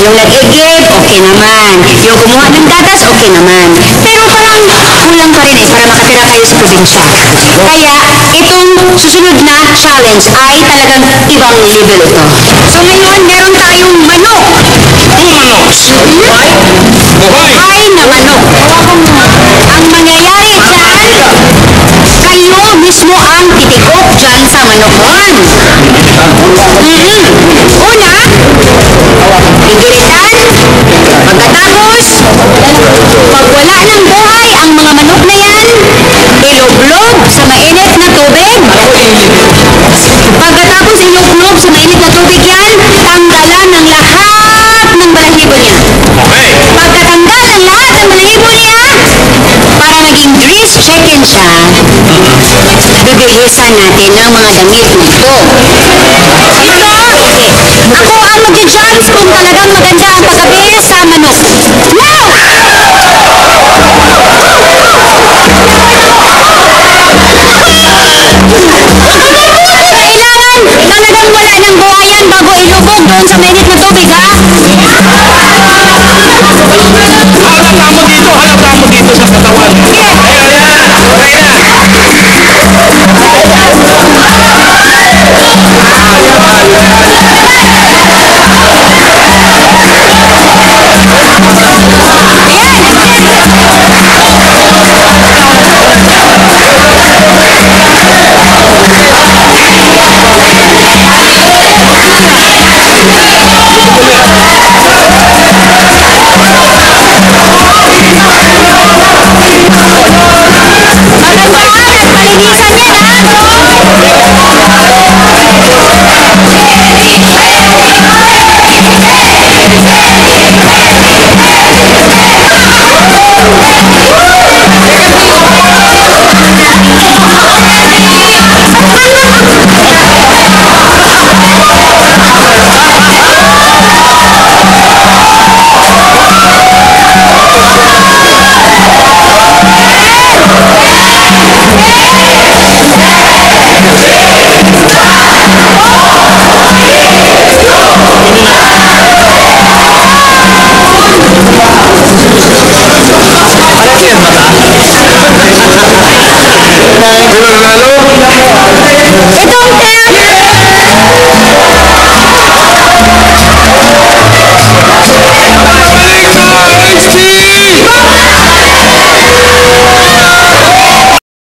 Yung nag-igib, okay naman. Yung kumuha ng gatas, okay naman. Pero parang kulang pa rin para makatira kayo sa probinsya. Kaya itong susunod na challenge ay talagang ibang level ito. So ngayon, meron tayong manok. Buhay na manok. Ang mangyayari dyan, kayo mismo ang titikok dyan sa manokon. Una, igilitan. Pagkatapos, pag wala ng buhay ang mga manok na yan, ilublob sa mainit na tubig. Pagkatapos ilublob sa mainit na tubig yan, tanggalan ng lahat ng balahibo niya. Pagkatanggal ng lahat ng balahibo niya, para maging grease chicken siya, bibilisan natin ng mga damit nito. Ako ang mag-judge kung talagang maganda ang pagkabihis sa manok.